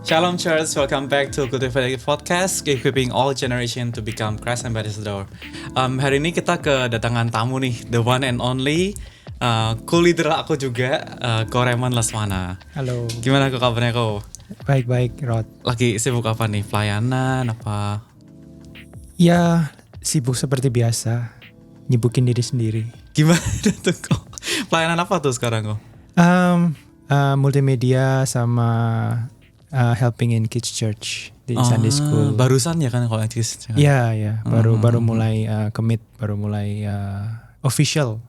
Shalom Church, welcome back to Cultivated Podcast, equipping all generation to become Christ Ambassador. Hari ini kita kedatangan tamu nih, the one and only co-leader aku juga, Ko Raymond Lesmana. Halo. Gimana kok kabarnya Ko? Baik-baik, Rod. Lagi sibuk apa nih? Pelayanan apa? Ya, sibuk seperti biasa, nyibukin diri sendiri. Gimana tuh Ko? Pelayanan apa tuh sekarang Ko? Multimedia sama helping in kids church di Sunday school. Barusan ya kan kalau kids? Ya, baru mulai commit, baru mulai official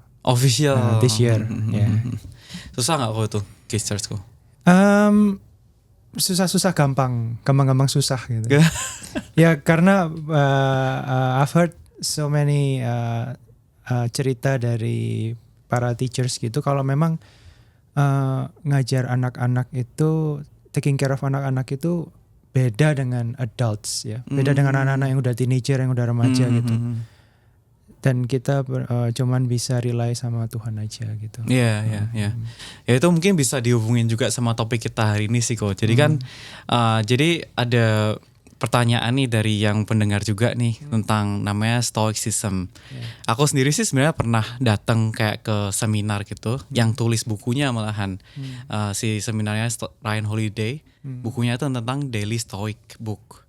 this year. Yeah. Susah nggak kok tuh kids church Ko? Susah-susah gampang susah gitu. Ya karena I've heard so many cerita dari para teachers gitu, kalau memang ngajar anak-anak itu, taking care of anak-anak itu beda dengan adults ya, beda dengan anak-anak yang udah teenager, yang udah remaja gitu. Dan kita cuman bisa rely sama Tuhan aja gitu. Iya. Ya itu mungkin bisa dihubungin juga sama topik kita hari ini sih Ko. Jadi kan, jadi ada pertanyaan nih dari yang pendengar juga nih tentang namanya Stoicism. Aku sendiri sih sebenarnya pernah datang kayak ke seminar gitu, yang tulis bukunya malahan. Si seminarnya Ryan Holiday, bukunya itu tentang Daily Stoic Book.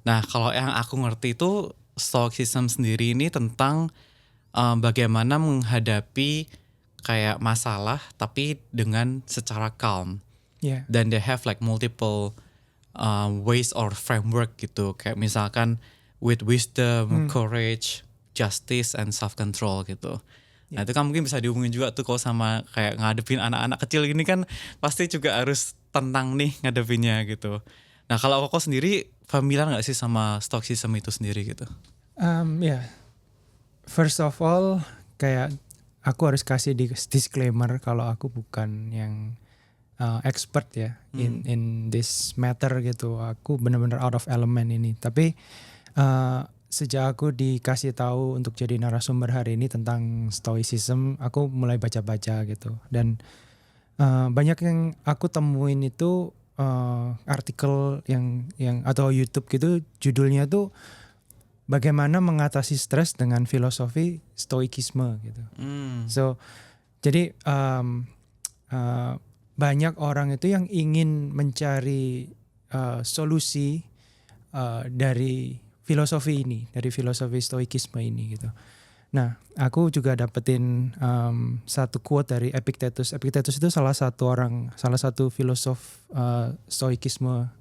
Nah kalau yang aku ngerti itu Stoicism sendiri ini tentang bagaimana menghadapi kayak masalah tapi dengan secara calm. Dan they have like multiple ways or framework gitu, kayak misalkan with wisdom, courage, justice, and self-control gitu. Nah itu kan mungkin bisa dihubungin juga tuh kalau sama kayak ngadepin anak-anak kecil gini kan pasti juga harus tenang nih ngadepinnya gitu. Nah kalau Koko sendiri familiar gak sih sama Stoicism itu sendiri gitu? First of all, kayak aku harus kasih disclaimer kalau aku bukan yang expert ya in this matter gitu. Aku benar-benar out of element ini. Tapi sejak aku dikasih tahu untuk jadi narasumber hari ini tentang Stoicism, aku mulai baca-baca gitu. Dan banyak yang aku temuin itu artikel yang atau YouTube gitu, judulnya tuh bagaimana mengatasi stres dengan filosofi Stoikisme gitu. So jadi banyak orang itu yang ingin mencari solusi dari filosofi ini, dari filosofi Stoikisme ini gitu. Nah, aku juga dapetin satu quote dari Epictetus. Epictetus itu salah satu filosof Stoikisme.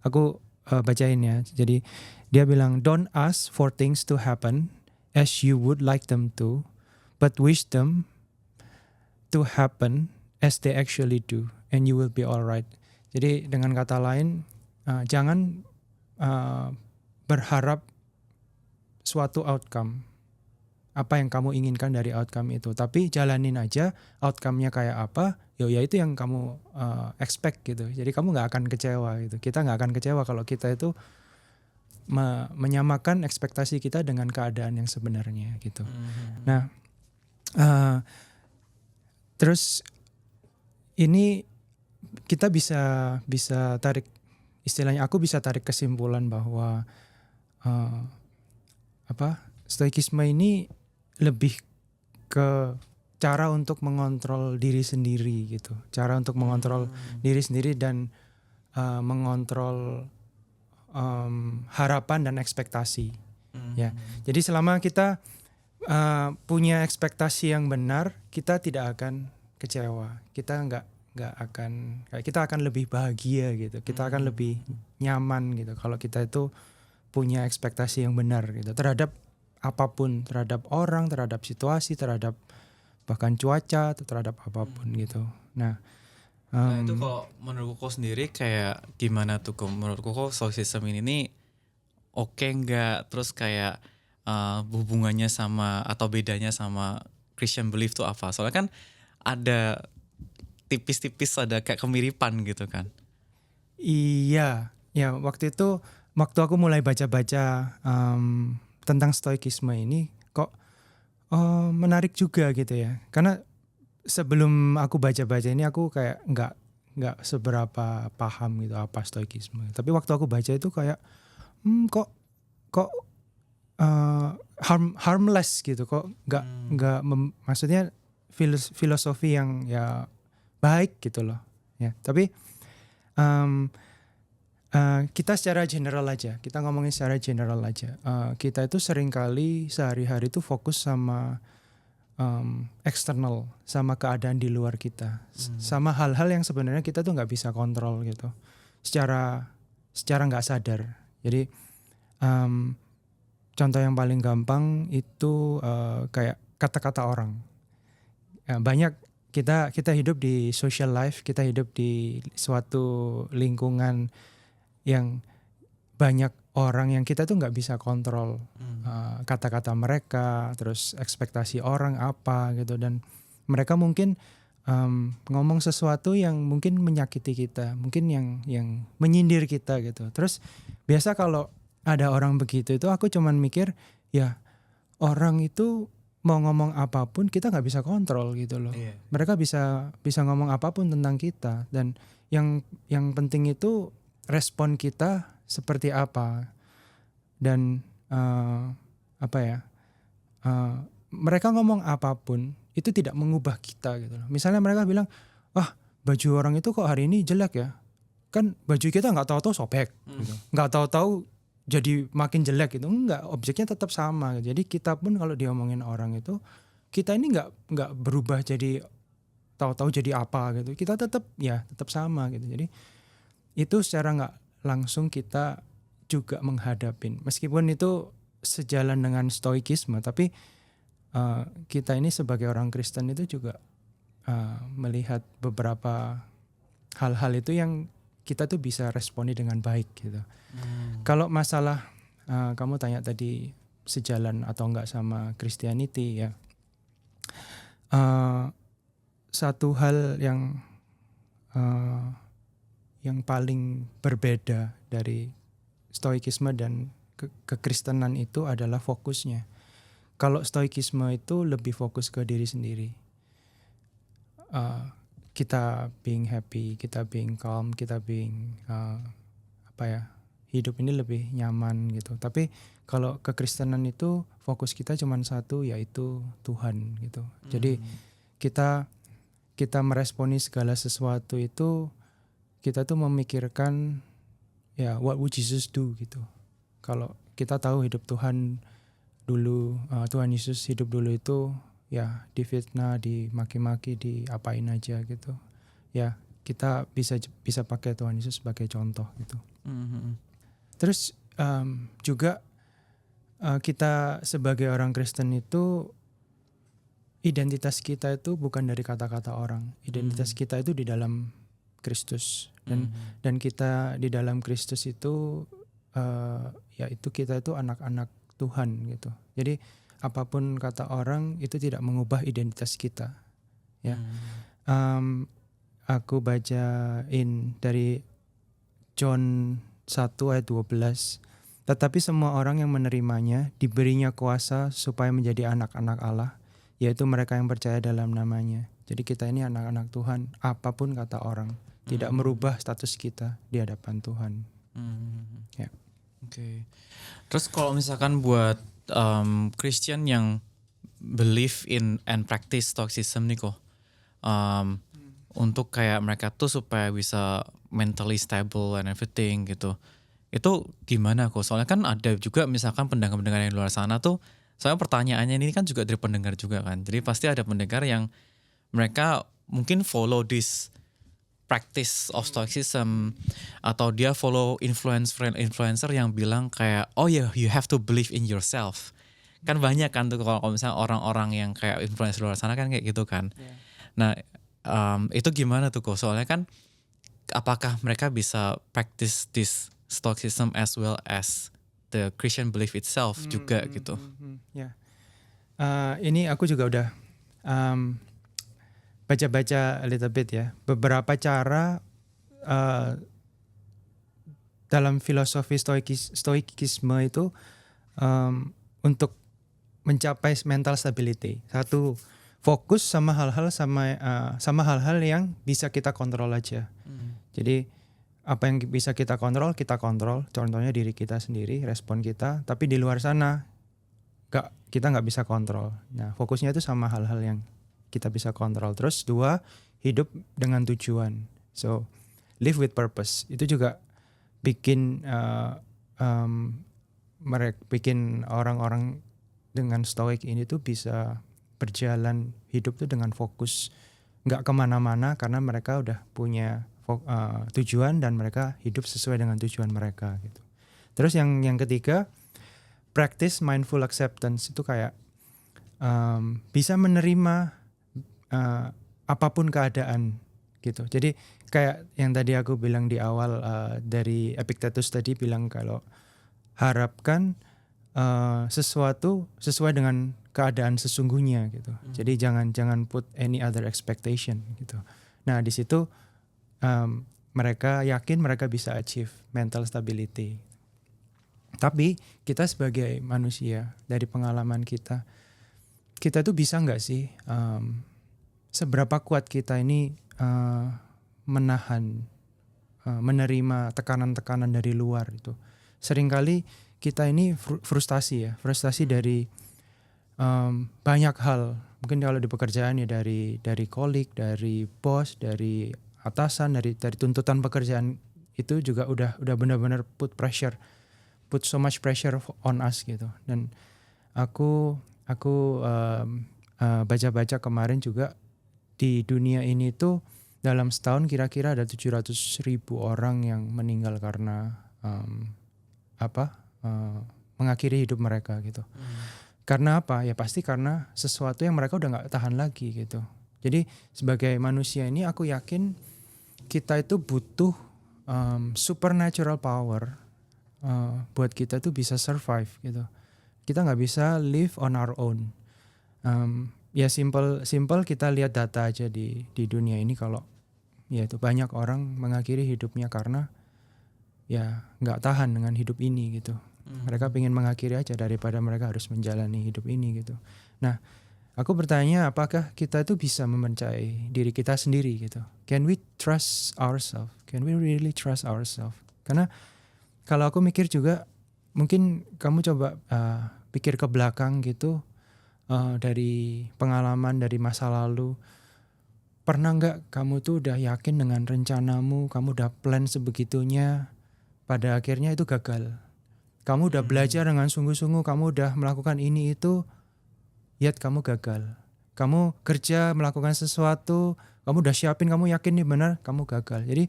Aku bacain ya. Jadi dia bilang, don't ask for things to happen as you would like them to, but wish them to happen as they actually do, and you will be alright. Jadi dengan kata lain, jangan berharap suatu outcome, apa yang kamu inginkan dari outcome itu, tapi jalanin aja outcome-nya kayak apa, ya itu yang kamu expect gitu. Jadi kamu nggak akan kecewa gitu. Kita nggak akan kecewa kalau kita itu menyamakan ekspektasi kita dengan keadaan yang sebenarnya gitu. Nah, terus ini kita bisa tarik, istilahnya aku bisa tarik kesimpulan bahwa Stoikisme ini lebih ke cara untuk mengontrol diri sendiri gitu, cara untuk mengontrol diri sendiri dan mengontrol harapan dan ekspektasi. Ya, jadi selama kita punya ekspektasi yang benar, kita tidak akan kecewa. Kita kita akan lebih bahagia gitu. Kita akan lebih nyaman gitu kalau kita itu punya ekspektasi yang benar gitu terhadap apapun, terhadap orang, terhadap situasi, terhadap bahkan cuaca, atau terhadap apapun gitu. Nah, itu kalau menurut Koko sendiri kayak gimana tuh Koko? Menurut Koko Stoicism ini nih oke nggak? Terus kayak hubungannya sama atau bedanya sama Christian belief tuh apa? Soalnya kan ada tipis-tipis, ada kayak kemiripan gitu kan. Iya, ya waktu aku mulai baca-baca tentang Stoikisme ini kok menarik juga gitu ya. Karena sebelum aku baca-baca ini aku kayak nggak nggak seberapa paham gitu apa stoikisme. Tapi waktu aku baca itu kayak kok harmless gitu, kok nggak maksudnya filosofi yang ya baik gitu loh ya. Tapi kita secara general aja, kita ngomongin secara general aja. Kita itu seringkali sehari-hari itu fokus sama eksternal, sama keadaan di luar kita, sama hal-hal yang sebenarnya kita tuh nggak bisa kontrol gitu, secara nggak sadar. Jadi contoh yang paling gampang itu kayak kata-kata orang. Banyak kita hidup di social life, kita hidup di suatu lingkungan yang banyak orang yang kita tuh nggak bisa kontrol kata-kata mereka, terus ekspektasi orang apa gitu, dan mereka mungkin ngomong sesuatu yang mungkin menyakiti kita, mungkin yang menyindir kita gitu. Terus biasa kalau ada orang begitu itu aku cuman mikir ya orang itu mau ngomong apapun kita nggak bisa kontrol gitu loh. Yeah. Mereka bisa ngomong apapun tentang kita, dan yang penting itu respon kita seperti apa. Dan mereka ngomong apapun itu tidak mengubah kita gitu loh. Misalnya mereka bilang, baju orang itu kok hari ini jelek ya, kan baju kita nggak tahu-tahu sobek gitu. Nggak tahu-tahu jadi makin jelek gitu. Enggak, objeknya tetap sama. Jadi kita pun kalau diomongin orang itu, kita ini nggak berubah jadi tahu-tahu jadi apa gitu. Kita tetap sama gitu. Jadi itu secara nggak langsung kita juga menghadapin, meskipun itu sejalan dengan stoikisme, tapi kita ini sebagai orang Kristen itu juga melihat beberapa hal-hal itu yang kita tuh bisa responi dengan baik gitu. Kalau masalah kamu tanya tadi sejalan atau enggak sama Christianity ya, satu hal yang paling berbeda dari stoikisme dan kekristenan itu adalah fokusnya. Kalau stoikisme itu lebih fokus ke diri sendiri. Kita being happy, kita being calm, kita being hidup ini lebih nyaman gitu. Tapi kalau kekristenan itu fokus kita cuma satu, yaitu Tuhan gitu. Jadi kita meresponi segala sesuatu itu, kita tuh memikirkan ya what would Jesus do gitu. Kalau kita tahu hidup Tuhan dulu, Tuhan Yesus hidup dulu itu ya difitnah, dimaki-maki, diapain aja gitu. Ya kita bisa pakai Tuhan Yesus sebagai contoh gitu. Terus juga kita sebagai orang Kristen itu, identitas kita itu bukan dari kata-kata orang. Identitas kita itu di dalam Kristus, dan kita di dalam Kristus itu yaitu kita itu anak-anak Tuhan gitu. Jadi apapun kata orang itu tidak mengubah identitas kita. Ya, aku bacain dari John 1 ayat 12. Tetapi semua orang yang menerimanya diberinya kuasa supaya menjadi anak-anak Allah, yaitu mereka yang percaya dalam namanya. Jadi kita ini anak-anak Tuhan, apapun kata orang, tidak merubah status kita di hadapan Tuhan. Ya. Oke. Terus kalau misalkan buat Christian yang believe in and practice stoicism nih kok, untuk kayak mereka tuh supaya bisa mentally stable and everything gitu, itu gimana kok? Soalnya kan ada juga misalkan pendengar-pendengar yang luar sana tuh, soalnya pertanyaannya ini kan juga dari pendengar juga kan. Jadi pasti ada pendengar yang mereka mungkin follow this practice of stoicism, atau dia follow influencer yang bilang kayak you have to believe in yourself. Kan banyak kan tuh kalau misalnya orang-orang yang kayak influencer luar sana kan kayak gitu kan. Nah itu gimana tuh kok? Soalnya kan apakah mereka bisa practice this stoicism as well as the Christian belief itself juga gitu? Ini aku juga udah baca-baca a little bit ya. Beberapa cara dalam filosofi stoikisme itu untuk mencapai mental stability. Satu, fokus sama hal-hal yang bisa kita kontrol aja. Jadi apa yang bisa kita kontrol, contohnya diri kita sendiri, respon kita, tapi di luar sana kita nggak bisa kontrol. Nah, fokusnya itu sama hal-hal yang kita bisa kontrol. Terus 2, hidup dengan tujuan. So, live with purpose. Itu juga bikin bikin orang-orang dengan stoik ini tuh bisa berjalan hidup tuh dengan fokus, nggak kemana-mana karena mereka udah punya tujuan dan mereka hidup sesuai dengan tujuan mereka gitu. Terus yang ketiga, practice mindful acceptance. Itu kayak bisa menerima apapun keadaan gitu. Jadi kayak yang tadi aku bilang di awal, dari Epictetus tadi bilang kalau harapkan sesuatu sesuai dengan keadaan sesungguhnya gitu. Jadi jangan put any other expectation gitu. Nah di situ mereka yakin mereka bisa achieve mental stability. Tapi kita sebagai manusia, dari pengalaman kita tuh bisa nggak sih seberapa kuat kita ini menahan, menerima tekanan-tekanan dari luar itu. Seringkali kita ini frustasi dari banyak hal. Mungkin kalau di pekerjaan ya dari kolik, dari bos, dari atasan, dari tuntutan pekerjaan itu juga udah benar-benar put so much pressure on us gitu. Dan aku baca-baca kemarin juga di dunia ini tuh dalam setahun kira-kira ada 700.000 orang yang meninggal karena mengakhiri hidup mereka gitu. Karena apa? Ya pasti karena sesuatu yang mereka udah nggak tahan lagi gitu. Jadi sebagai manusia ini aku yakin kita itu butuh supernatural power buat kita tuh bisa survive gitu. Kita nggak bisa live on our own. Ya simple kita lihat data aja di dunia ini, kalau ya itu banyak orang mengakhiri hidupnya karena ya nggak tahan dengan hidup ini gitu. Mereka pengen mengakhiri aja daripada mereka harus menjalani hidup ini gitu. Nah, aku bertanya, apakah kita itu bisa mempercayai diri kita sendiri gitu? Can we trust ourselves? Can we really trust ourselves? Karena kalau aku mikir juga, mungkin kamu coba pikir ke belakang gitu, dari pengalaman dari masa lalu. Pernah nggak kamu tuh udah yakin dengan rencanamu, kamu udah plan sebegitunya, pada akhirnya itu gagal. Kamu udah belajar dengan sungguh-sungguh, kamu udah melakukan ini itu, yet kamu gagal. Kamu kerja melakukan sesuatu, kamu udah siapin, kamu yakin nih benar, kamu gagal. Jadi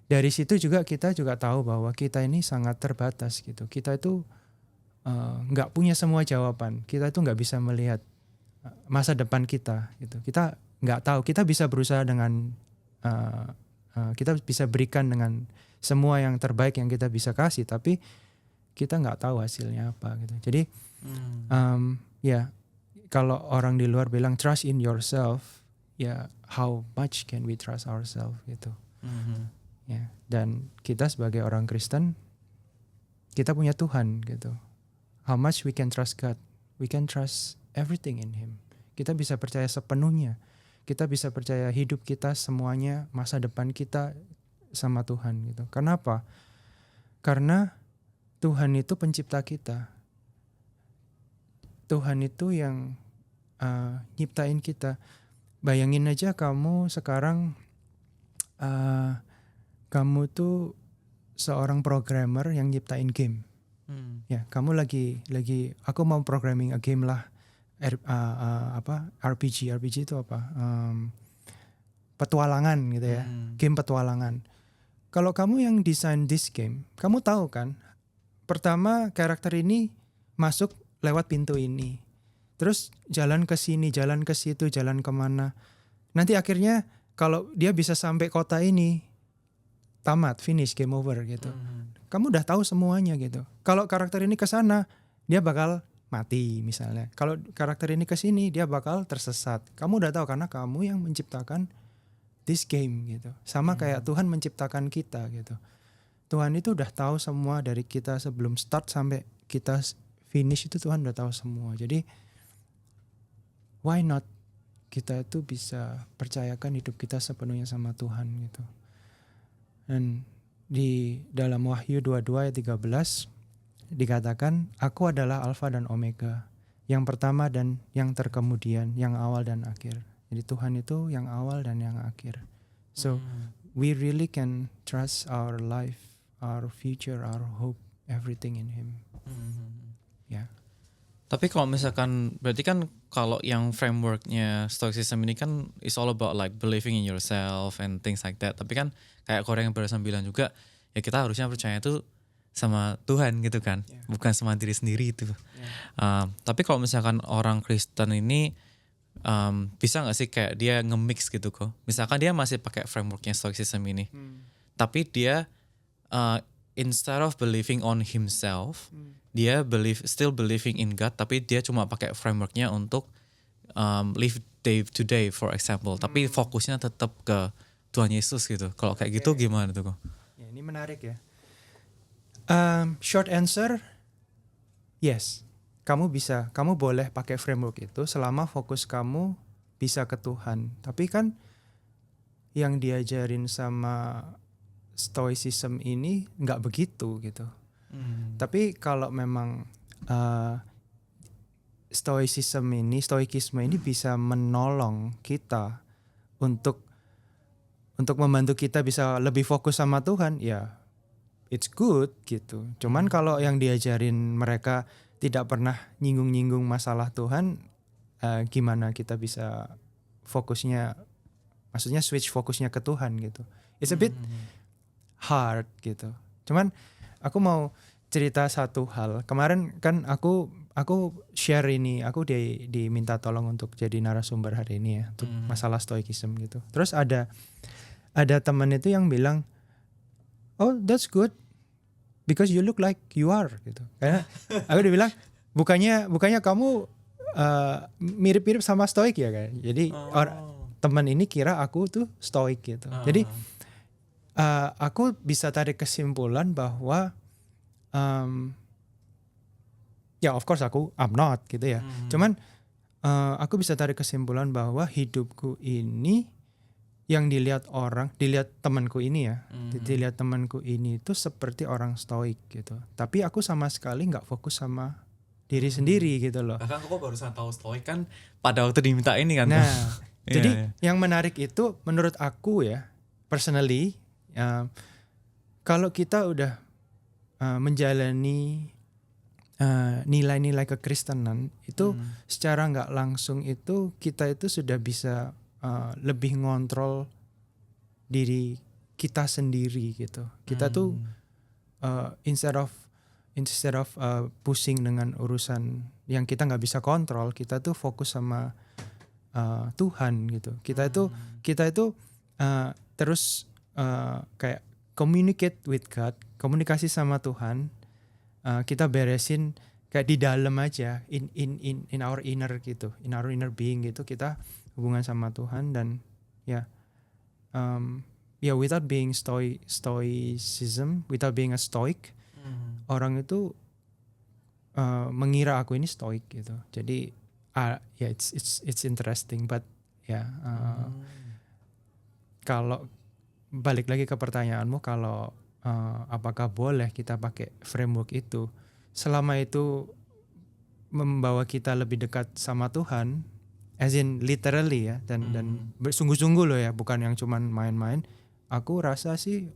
dari situ juga kita juga tahu bahwa kita ini sangat terbatas gitu. Kita itu nggak punya semua jawaban. Kita itu nggak bisa melihat masa depan kita gitu. Kita nggak tahu. Kita bisa berusaha dengan kita bisa berikan dengan semua yang terbaik yang kita bisa kasih, tapi kita nggak tahu hasilnya apa gitu. Jadi ya kalau orang di luar bilang trust in yourself, ya how much can we trust ourselves gitu. Ya, dan kita sebagai orang Kristen, kita punya Tuhan gitu. How much we can trust God? We can trust everything in Him. Kita bisa percaya sepenuhnya. Kita bisa percaya hidup kita semuanya, masa depan kita sama Tuhan gitu. Kenapa? Karena Tuhan itu pencipta kita. Tuhan itu yang nyiptain kita. Bayangin aja kamu sekarang kamu tuh seorang programmer yang nyiptain game. Ya, kamu lagi aku mau programming a game lah. RPG itu apa? Petualangan gitu ya. Game petualangan. Kalau kamu yang desain this game, kamu tahu kan? Pertama karakter ini masuk lewat pintu ini. Terus jalan ke sini, jalan ke situ, jalan kemana. Nanti akhirnya kalau dia bisa sampai kota ini, tamat, finish, game over gitu. Kamu udah tahu semuanya gitu. Kalau karakter ini ke sana, dia bakal mati misalnya. Kalau karakter ini ke sini, dia bakal tersesat. Kamu udah tahu karena kamu yang menciptakan this game gitu. Sama kayak Tuhan menciptakan kita gitu. Tuhan itu udah tahu semua dari kita sebelum start sampai kita finish, itu Tuhan udah tahu semua. Jadi why not kita itu bisa percayakan hidup kita sepenuhnya sama Tuhan gitu. Dan di dalam Wahyu 22 ayat 13 dikatakan, aku adalah Alfa dan Omega, yang pertama dan yang terkemudian, yang awal dan akhir. Jadi Tuhan itu yang awal dan yang akhir. So we really can trust our life, our future, our hope, everything in Him. Ya. Tapi kalau misalkan berarti kan kalau yang frameworknya Stoicism ini kan is all about like believing in yourself and things like that. Tapi kan kayak Korea yang barusan bilang juga, ya kita harusnya percaya itu sama Tuhan gitu kan, bukan sama diri sendiri itu. Tapi kalau misalkan orang Kristen ini bisa nggak sih kayak dia nge-mix gitu kok? Misalkan dia masih pakai frameworknya Stoicism ini, tapi dia instead of believing on himself, dia still believing in God, tapi dia cuma pakai frameworknya untuk live day to day, for example. Tapi fokusnya tetap ke Tuhan Yesus gitu. Kalau kayak gitu gimana tuh kok? Ya, ini menarik ya. Short answer, yes. Kamu boleh pakai framework itu selama fokus kamu bisa ke Tuhan. Tapi kan yang diajarin sama Stoicism ini nggak begitu gitu. Tapi kalau memang Stoikisme ini bisa menolong kita untuk membantu kita bisa lebih fokus sama Tuhan, ya it's good gitu. Cuman kalau yang diajarin mereka tidak pernah nyinggung-nyinggung masalah Tuhan, gimana kita bisa fokusnya, maksudnya switch fokusnya ke Tuhan gitu. It's a bit hard gitu. Cuman aku mau cerita satu hal. Kemarin kan aku share ini, aku diminta tolong untuk jadi narasumber hari ini ya, untuk masalah Stoicism gitu. Terus ada teman itu yang bilang, oh that's good because you look like you are gitu. Karena aku dibilang bukannya kamu mirip-mirip sama Stoik ya kan. Jadi teman ini kira aku tuh Stoik gitu. Jadi aku bisa tarik kesimpulan bahwa ya of course I'm not gitu ya. Cuman aku bisa tarik kesimpulan bahwa hidupku ini yang dilihat temanku ini ya, dilihat temanku ini itu seperti orang Stoik gitu. Tapi aku sama sekali nggak fokus sama diri sendiri gitu loh. Bahkan aku barusan tahu Stoik kan pada waktu diminta ini kan. Nah, jadi yang menarik itu menurut aku ya, personally, kalau kita udah menjalani nilai-nilai kekristenan itu secara nggak langsung itu kita itu sudah bisa lebih ngontrol diri kita sendiri gitu. Kita tuh instead of pusing dengan urusan yang kita nggak bisa kontrol, kita tuh fokus sama Tuhan gitu. Kita itu terus kayak communicate with God, komunikasi sama Tuhan. Kita beresin kayak di dalam aja, in our inner gitu, in our inner being gitu, kita hubungan sama Tuhan. Dan without being stoicism, without being a stoic, orang itu mengira aku ini stoic gitu. Jadi it's interesting, but kalau balik lagi ke pertanyaanmu, kalau apakah boleh kita pakai framework itu selama itu membawa kita lebih dekat sama Tuhan, as in literally ya, dan bersungguh-sungguh loh ya, bukan yang cuman main-main. Aku rasa sih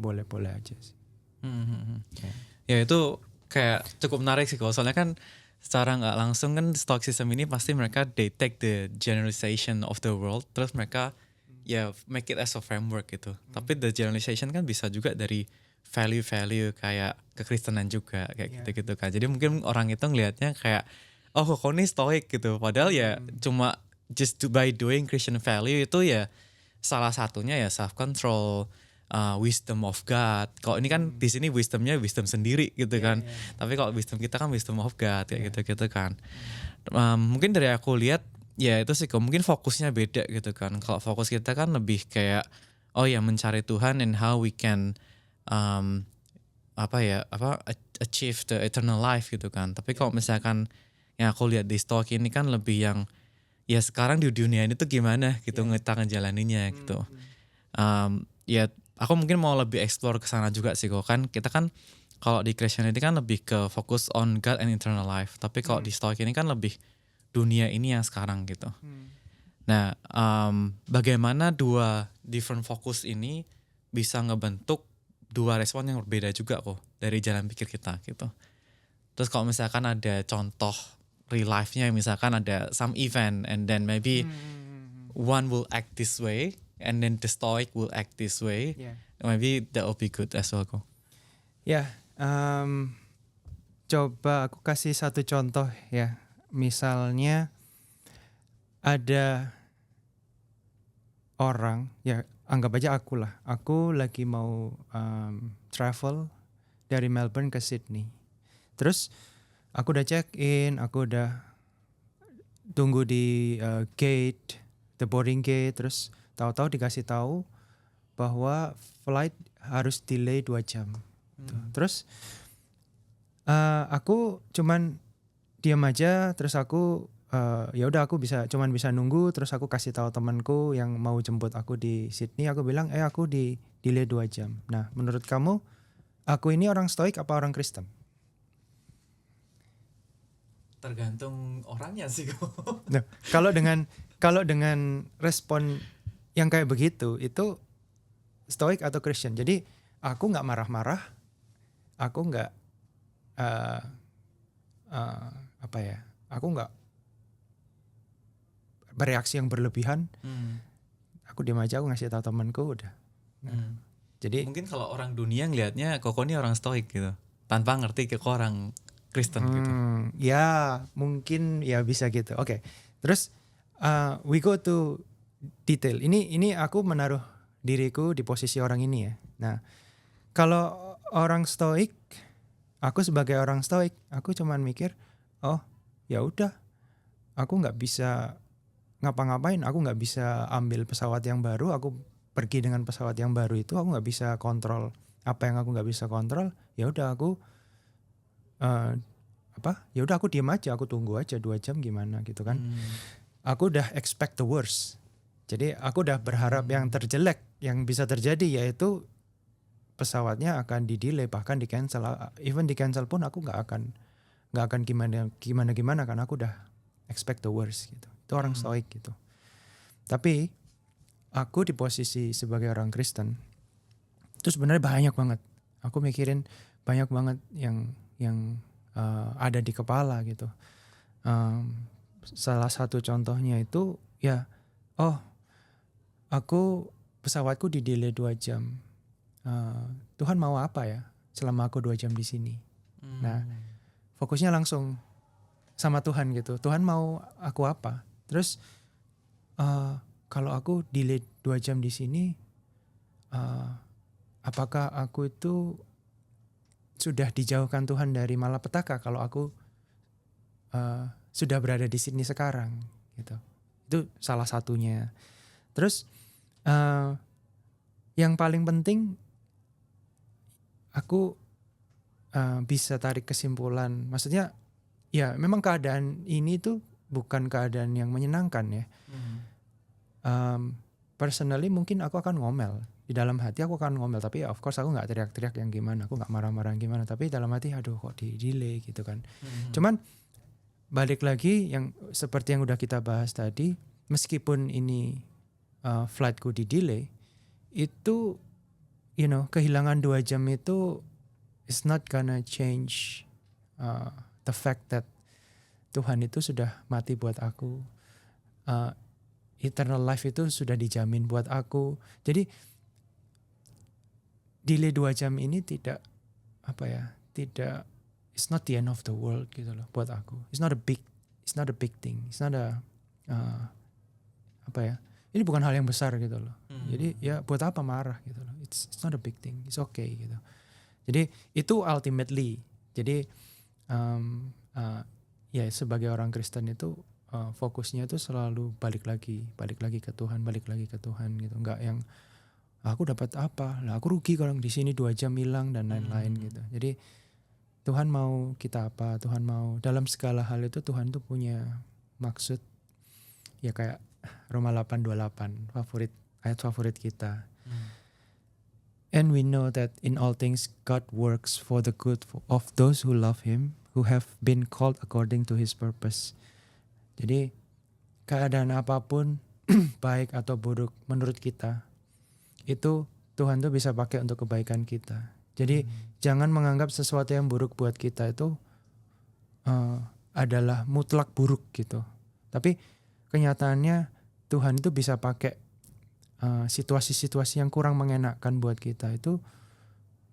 boleh-boleh aja sih. Ya itu kayak cukup menarik sih, soalnya kan secara nggak langsung kan Stoicism ini pasti mereka they take the generalization of the world, terus mereka make it as a framework gitu. Tapi the generalization kan bisa juga dari value-value kayak kekristenan juga kayak gitu-gitu kan. Jadi mungkin orang itu ngelihatnya kayak, oh kok ini stoik gitu. Padahal ya cuma just by doing Christian value itu ya salah satunya ya self control, wisdom of God. Kalau ini kan di sini wisdomnya wisdom sendiri gitu kan. Tapi kalau wisdom kita kan wisdom of God kayak gitu-gitu kan. Mungkin dari aku lihat ya itu sih kok mungkin fokusnya beda gitu kan. Kalau fokus kita kan lebih kayak mencari Tuhan and how we can achieve the eternal life gitu kan. Tapi kalau misalkan yang aku lihat di Stoik ini kan lebih yang ya sekarang di dunia ini tuh gimana gitu kita ngejalaninnya gitu. Ya aku mungkin mau lebih explore ke sana juga sih kok. Kan kita kan kalau di Christianity kan lebih ke fokus on God and eternal life. Tapi kalau di Stoic ini kan lebih dunia ini yang sekarang gitu. Nah, bagaimana dua different fokus ini bisa ngebentuk dua respon yang berbeda juga kok dari jalan pikir kita gitu. Terus kalau misalkan ada contoh real life-nya, misalkan ada some event and then maybe one will act this way and then the Stoic will act this way, Yeah. maybe that will be good as well kok. Ya, coba aku kasih satu contoh ya. Misalnya ada orang, ya anggap aja aku lah. Aku lagi mau travel dari Melbourne ke Sydney. Terus aku udah check in, aku udah tunggu di gate, the boarding gate. Terus tahu-tahu dikasih tahu bahwa flight harus delay 2 jam. Terus aku cuman diam aja. Terus aku ya udah aku cuman bisa nunggu. Terus aku kasih tahu temanku yang mau jemput aku di Sydney. Aku bilang aku di delay 2 jam. Nah menurut kamu aku ini orang Stoik apa orang Kristen? Tergantung orangnya sih kok. Nah, kalau dengan respon yang kayak begitu itu Stoik atau Christian. Jadi aku nggak marah-marah, aku nggak apa ya, aku nggak bereaksi yang berlebihan. Aku diam aja, aku ngasih tahu temanku udah. Jadi mungkin kalau orang dunia ngelihatnya Koko ini orang Stoik gitu, tanpa ngerti Koko orang Kristen gitu. Ya mungkin ya bisa gitu. Oke. Terus we go to detail. Ini aku menaruh diriku di posisi orang ini ya. Nah, kalau orang Stoik, aku sebagai orang Stoik, aku cuman mikir, oh ya udah, aku nggak bisa ngapa-ngapain, aku nggak bisa ambil pesawat yang baru, aku pergi dengan pesawat yang baru itu, aku nggak bisa kontrol apa yang aku nggak bisa kontrol. Ya udah aku ya udah aku diam aja, aku tunggu aja 2 jam gimana gitu kan. Aku udah expect the worst. Jadi aku udah berharap yang terjelek yang bisa terjadi, yaitu pesawatnya akan di-delay, bahkan di-cancel. Even di-cancel pun aku nggak akan gimana karena aku udah expect the worst gitu. Itu orang Stoik gitu. Tapi aku di posisi sebagai orang Kristen itu sebenarnya banyak banget. Aku mikirin banyak banget yang ada di kepala gitu. Salah satu contohnya itu ya, aku pesawatku di delay 2 jam. Tuhan mau apa ya selama aku 2 jam di sini? Nah, fokusnya langsung sama Tuhan gitu. Tuhan mau aku apa? Terus kalau aku delay 2 jam di sini, apakah aku itu sudah dijauhkan Tuhan dari malapetaka kalau aku sudah berada di sini sekarang gitu. Itu salah satunya. Terus yang paling penting aku bisa tarik kesimpulan. Maksudnya ya memang keadaan ini tuh bukan keadaan yang menyenangkan ya. Personally mungkin aku akan ngomel. Di dalam hati aku akan ngomel, tapi of course aku gak teriak-teriak yang gimana, aku gak marah-marah yang gimana, tapi dalam hati aduh kok di delay gitu kan. Cuman balik lagi yang seperti yang udah kita bahas tadi, meskipun ini flightku di delay, itu kehilangan 2 jam itu is not gonna change the fact that Tuhan itu sudah mati buat aku. Eternal life itu sudah dijamin buat aku. Jadi delay 2 jam ini tidak it's not the end of the world gitu loh buat aku. It's not a big thing. It's not a ini bukan hal yang besar gitu loh. Jadi ya buat apa marah gitu loh. It's not a big thing. It's okay gitu. Jadi itu ultimately. Jadi ya sebagai orang Kristen itu fokusnya itu selalu balik lagi ke Tuhan gitu. Enggak yang aku dapat apa? Lah aku rugi kalau di sini 2 jam hilang dan lain-lain gitu. Jadi Tuhan mau kita apa? Tuhan mau dalam segala hal itu Tuhan tuh punya maksud. Ya kayak Roma 8:28 ayat favorit kita. And we know that in all things God works for the good of those who love Him, who have been called according to His purpose. Jadi keadaan apapun baik atau buruk menurut kita, itu Tuhan tuh bisa pakai untuk kebaikan kita. Jadi jangan menganggap sesuatu yang buruk buat kita itu adalah mutlak buruk gitu. Tapi kenyataannya Tuhan itu bisa pakai situasi-situasi yang kurang mengenakan buat kita itu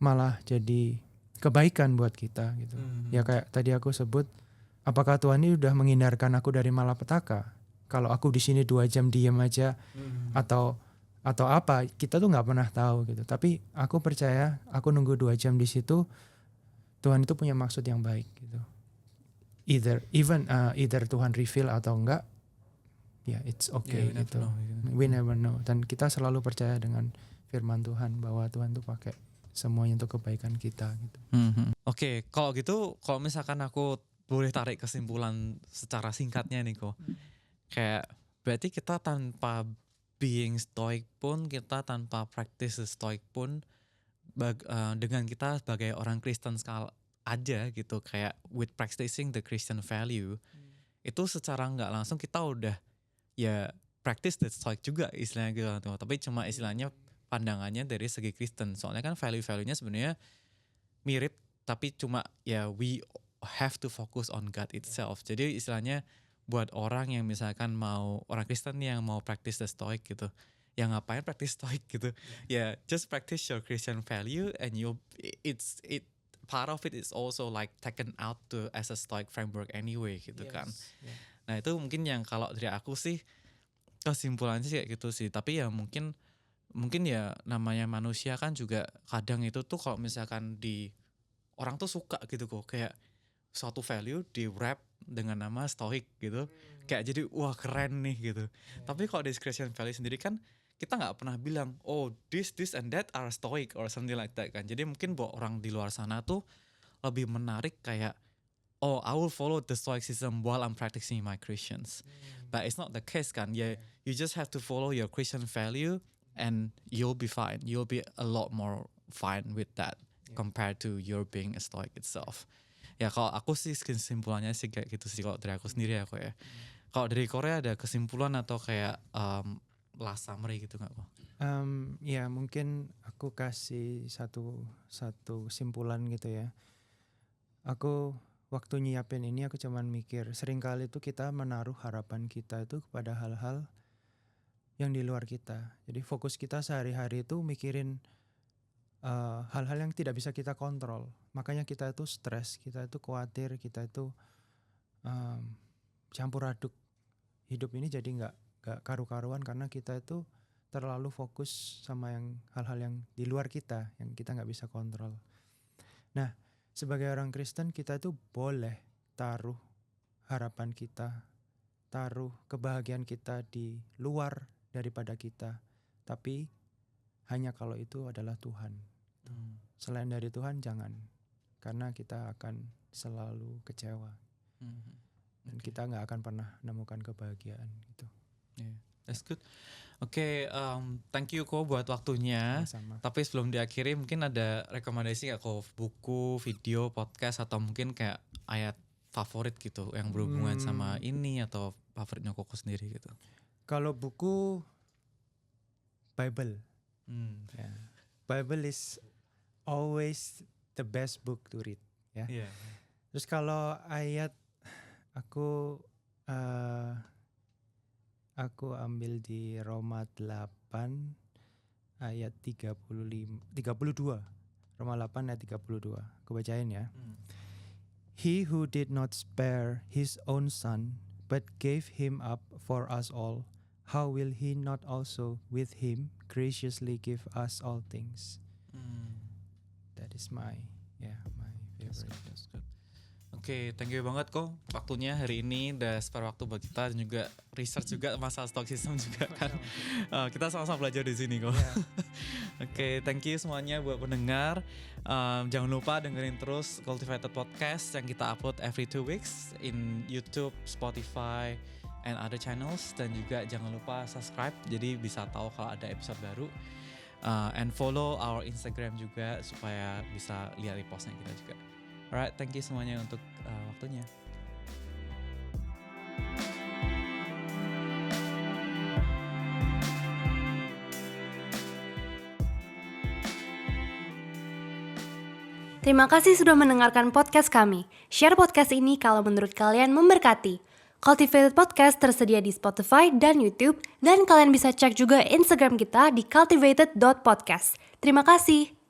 malah jadi kebaikan buat kita gitu. Ya kayak tadi aku sebut, apakah Tuhan ini udah menghindarkan aku dari malapetaka? Kalau aku di sini 2 jam diam aja atau apa, kita tuh nggak pernah tahu gitu. Tapi aku percaya, aku nunggu 2 jam di situ, Tuhan itu punya maksud yang baik gitu. Either Tuhan reveal atau enggak, ya it's okay gitu. We never know. Dan kita selalu percaya dengan firman Tuhan bahwa Tuhan tuh pakai semuanya untuk kebaikan kita gitu. Oke, kalau gitu, kalau misalkan aku boleh tarik kesimpulan secara singkatnya nih kok, kayak berarti kita tanpa being stoic pun, kita tanpa practice stoic pun, dengan kita sebagai orang Kristen aja gitu, kayak with practicing the Christian value, itu secara nggak langsung kita udah ya practice the stoic juga istilahnya gitu. Tapi cuma istilahnya pandangannya dari segi Kristen. Soalnya kan value-value-nya sebenarnya mirip, tapi cuma ya we have to focus on God itself. Jadi istilahnya buat orang yang misalkan orang Kristen yang mau practice the stoic gitu, yang ngapain practice stoic gitu, ya just practice your Christian value and part of it is also like taken out to as a stoic framework anyway gitu kan. Nah itu mungkin yang kalau dari aku sih kesimpulannya sih kayak gitu sih. Tapi ya mungkin ya namanya manusia kan juga kadang itu tuh kalau misalkan orang tuh suka gitu kok, kayak suatu value di wrap dengan nama stoic gitu, kayak jadi wah keren nih gitu. Tapi kalau di Christian value sendiri kan kita nggak pernah bilang oh this and that are stoic or something like that kan. Jadi mungkin buat orang di luar sana tuh lebih menarik kayak oh I will follow the stoicism while I'm practicing my Christians. But it's not the case kan. You just have to follow your Christian value and you'll be fine. You'll be a lot more fine with that compared to your being a stoic itself. Ya kalau aku sih kesimpulannya sih kayak gitu sih kalau dari aku sendiri aku ya. Kalau dari Korea ada kesimpulan atau kayak last summary gitu nggak kok? Ya mungkin aku kasih satu kesimpulan gitu ya. Aku waktu nyiapin ini aku cuman mikir, seringkali itu kita menaruh harapan kita itu kepada hal-hal yang di luar kita. Jadi fokus kita sehari-hari itu mikirin hal-hal yang tidak bisa kita kontrol. Makanya kita itu stres, kita itu khawatir, kita itu campur aduk. Hidup ini jadi nggak karu-karuan karena kita itu terlalu fokus sama hal-hal yang di luar kita, yang kita nggak bisa kontrol. Nah, sebagai orang Kristen kita itu boleh taruh harapan kita, taruh kebahagiaan kita di luar daripada kita. Tapi hanya kalau itu adalah Tuhan. Selain dari Tuhan jangan, karena kita akan selalu kecewa. Dan kita nggak akan pernah menemukan kebahagiaan gitu. Yeah, that's good. Oke, thank you Ko buat waktunya. Sama-sama. Tapi sebelum diakhiri mungkin ada rekomendasi nggak Ko, buku, video, podcast atau mungkin kayak ayat favorit gitu yang berhubungan sama ini atau favoritnya Koko sendiri gitu. Kalau buku Bible, Bible is always the best book to read ya. Yeah. Terus kalau ayat aku ambil di Roma 8 ayat 32. Roma 8 ayat 32. Aku bacain ya. He who did not spare his own son but gave him up for us all, how will he not also with him graciously give us all things? That is my favorite. That's good. Oke, thank you banget kok waktunya hari ini, udah spare waktu buat kita dan juga research juga masalah stock system juga kan. Kita sama-sama belajar di sini kok. Yeah. Oke, thank you semuanya buat pendengar. Jangan lupa dengerin terus Cultivated Podcast yang kita upload every 2 weeks in YouTube, Spotify, and other channels. Dan juga jangan lupa subscribe jadi bisa tahu kalau ada episode baru. And follow our Instagram juga supaya bisa lihat repostnya kita juga. Alright, thank you semuanya untuk waktunya. Terima kasih sudah mendengarkan podcast kami. Share podcast ini kalau menurut kalian memberkati. Cultivated Podcast tersedia di Spotify dan YouTube, dan kalian bisa cek juga Instagram kita di cultivated.podcast. Terima kasih.